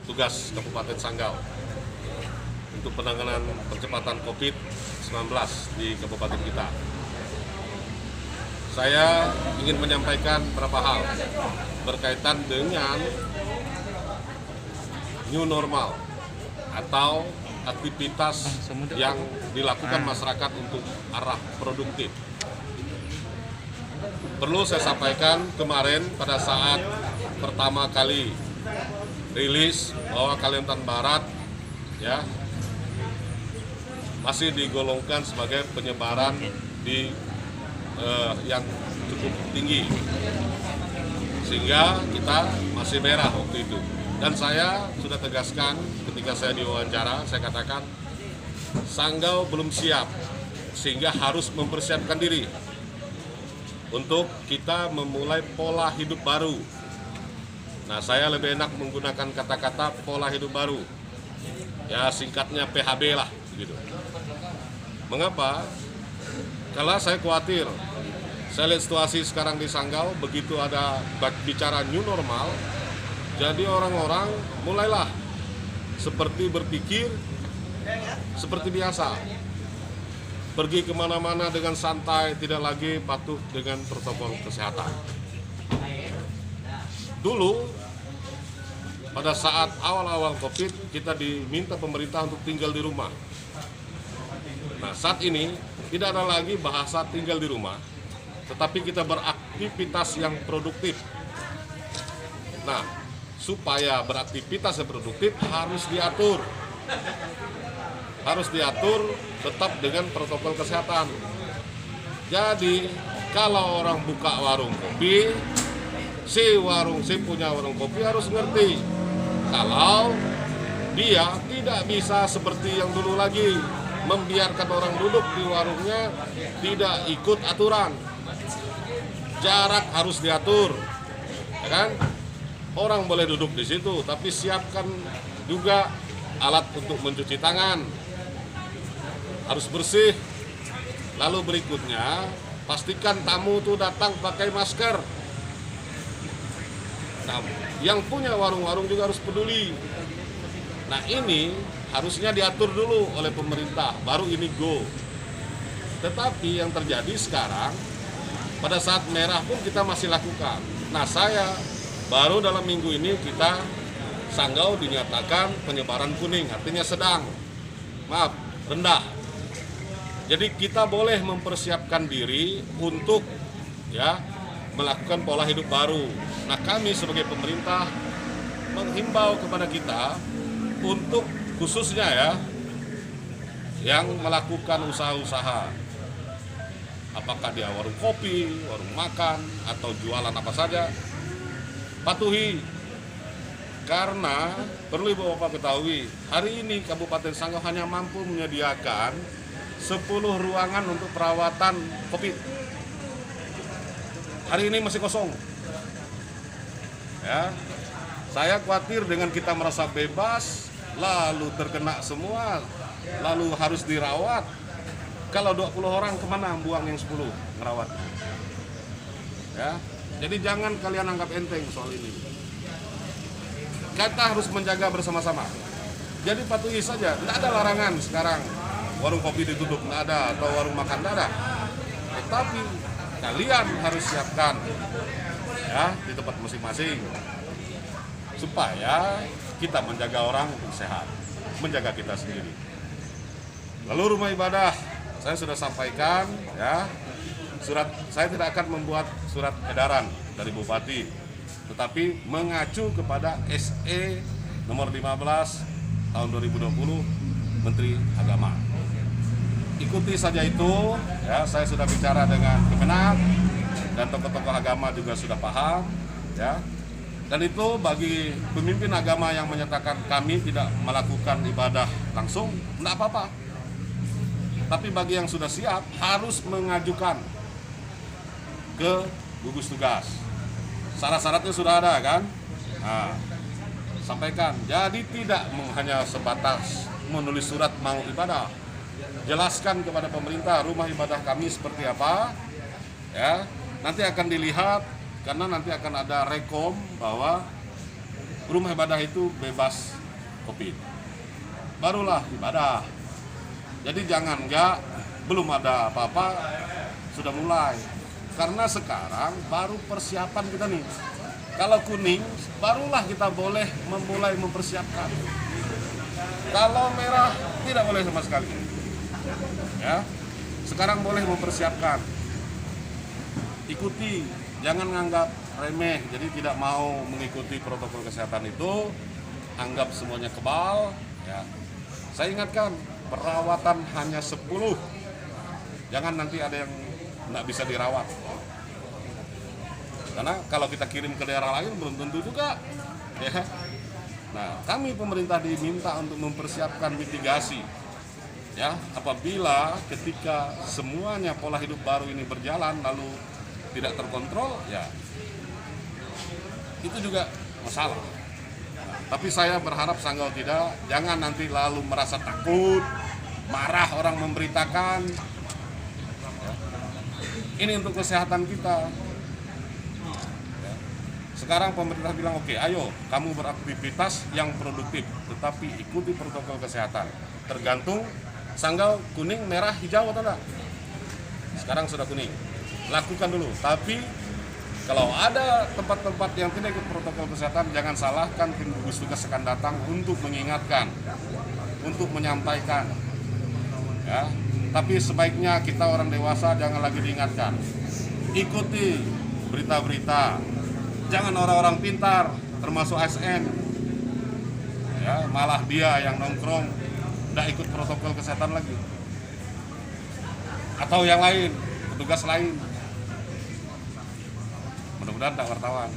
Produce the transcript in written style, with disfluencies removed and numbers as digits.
tugas Kabupaten Sanggau untuk penanganan percepatan COVID-19 di kabupaten kita. Saya ingin menyampaikan beberapa hal berkaitan dengan new normal atau aktivitas yang dilakukan masyarakat untuk arah produktif. Perlu saya sampaikan, kemarin pada saat pertama kali rilis bahwa Kalimantan Barat ya masih digolongkan sebagai penyebaran di yang cukup tinggi, sehingga kita masih merah waktu itu. Dan saya sudah tegaskan ketika saya diwawancara, saya katakan Sanggau belum siap, sehingga harus mempersiapkan diri untuk kita memulai pola hidup baru. Nah, saya lebih enak menggunakan kata-kata pola hidup baru. Ya, singkatnya PHB lah, gitu. Mengapa? Kalau saya khawatir, saya lihat situasi sekarang di Sanggau, begitu ada bicara new normal, jadi orang-orang mulailah seperti berpikir seperti biasa. Pergi kemana-mana dengan santai, tidak lagi patuh dengan protokol kesehatan. Dulu, pada saat awal-awal COVID, kita diminta pemerintah untuk tinggal di rumah. Nah, saat ini tidak ada lagi bahasa tinggal di rumah, tetapi kita beraktivitas yang produktif. Nah, supaya beraktivitas yang produktif harus diatur. Harus diatur tetap dengan protokol kesehatan. Jadi, kalau orang buka warung kopi, si punya warung kopi harus ngerti kalau dia tidak bisa seperti yang dulu lagi, membiarkan orang duduk di warungnya tidak ikut aturan. Jarak harus diatur, ya kan? Orang boleh duduk di situ, tapi siapkan juga alat untuk mencuci tangan, harus bersih. Lalu berikutnya, pastikan tamu itu datang pakai masker. Nah, yang punya warung-warung juga harus peduli. Nah, ini harusnya diatur dulu oleh pemerintah, baru ini go. Tetapi yang terjadi sekarang, pada saat merah pun kita masih lakukan. Nah, saya baru dalam minggu ini kita Sanggau dinyatakan penyebaran kuning, artinya sedang, rendah. Jadi kita boleh mempersiapkan diri untuk ya melakukan pola hidup baru. Nah, kami sebagai pemerintah menghimbau kepada kita untuk khususnya ya yang melakukan usaha-usaha, apakah dia warung kopi, warung makan, atau jualan apa saja, patuhi. Karena perlu Ibu Bapak ketahui, hari ini Kabupaten Sanggau hanya mampu menyediakan 10 ruangan untuk perawatan COVID. Hari ini masih kosong. Ya, saya khawatir dengan kita merasa bebas, lalu terkena semua, lalu harus dirawat. Kalau 20 orang kemana buang yang 10 merawat? Ya, jadi jangan kalian anggap enteng soal ini. Kita harus menjaga bersama-sama. Jadi patuhi saja, tidak ada larangan sekarang. Warung kopi ditutup, tidak ada, atau warung makan tidak ada. Tetapi kalian harus siapkan ya di tempat masing-masing supaya kita menjaga orang untuk sehat, menjaga kita sendiri. Lalu rumah ibadah, saya sudah sampaikan ya, saya tidak akan membuat surat edaran dari Bupati, tetapi mengacu kepada SE nomor 15 tahun 2020 Menteri Agama. Ikuti saja itu ya, saya sudah bicara dengan Kemenak dan tokoh-tokoh agama juga sudah paham ya. Dan itu bagi pemimpin agama yang menyatakan kami tidak melakukan ibadah langsung, tidak apa-apa. Tapi bagi yang sudah siap harus mengajukan ke gugus tugas. Syarat-syaratnya sudah ada kan? Nah, sampaikan. Jadi tidak hanya sebatas menulis surat mau ibadah. Jelaskan kepada pemerintah rumah ibadah kami seperti apa. Ya, nanti akan dilihat karena nanti akan ada rekom bahwa rumah ibadah itu bebas COVID, barulah ibadah. Jadi jangan belum ada apa-apa sudah mulai, karena sekarang baru persiapan kita nih. Kalau kuning barulah kita boleh memulai mempersiapkan. Kalau merah tidak boleh sama sekali. Ya, sekarang boleh mempersiapkan. Ikuti, jangan nganggap remeh. Jadi tidak mau mengikuti protokol kesehatan itu, anggap semuanya kebal. Ya, saya ingatkan, perawatan hanya 10. Jangan nanti ada yang nggak bisa dirawat. Karena kalau kita kirim ke daerah lain belum tentu juga. Ya. Nah, kami pemerintah diminta untuk mempersiapkan mitigasi. Ya, apabila ketika semuanya pola hidup baru ini berjalan lalu tidak terkontrol, ya itu juga masalah. Nah, tapi saya berharap Sanggau tidak, jangan nanti lalu merasa takut, marah orang memberitakan. Ya. Ini untuk kesehatan kita. Ya. Sekarang pemerintah bilang oke, ayo kamu beraktivitas yang produktif, tetapi ikuti protokol kesehatan. Tergantung Sanggau kuning, merah, hijau atau enggak. Sekarang sudah kuning, lakukan dulu. Tapi kalau ada tempat-tempat yang tidak ikut protokol kesehatan, jangan salahkan tim gugus tugas akan datang untuk mengingatkan, untuk menyampaikan. Ya, tapi sebaiknya kita orang dewasa jangan lagi diingatkan. Ikuti berita-berita. Jangan orang-orang pintar, termasuk ASN. Ya, malah dia yang nongkrong tidak ikut protokol kesehatan lagi, atau yang lain, petugas lain. Mudah-mudahan tak wartawan.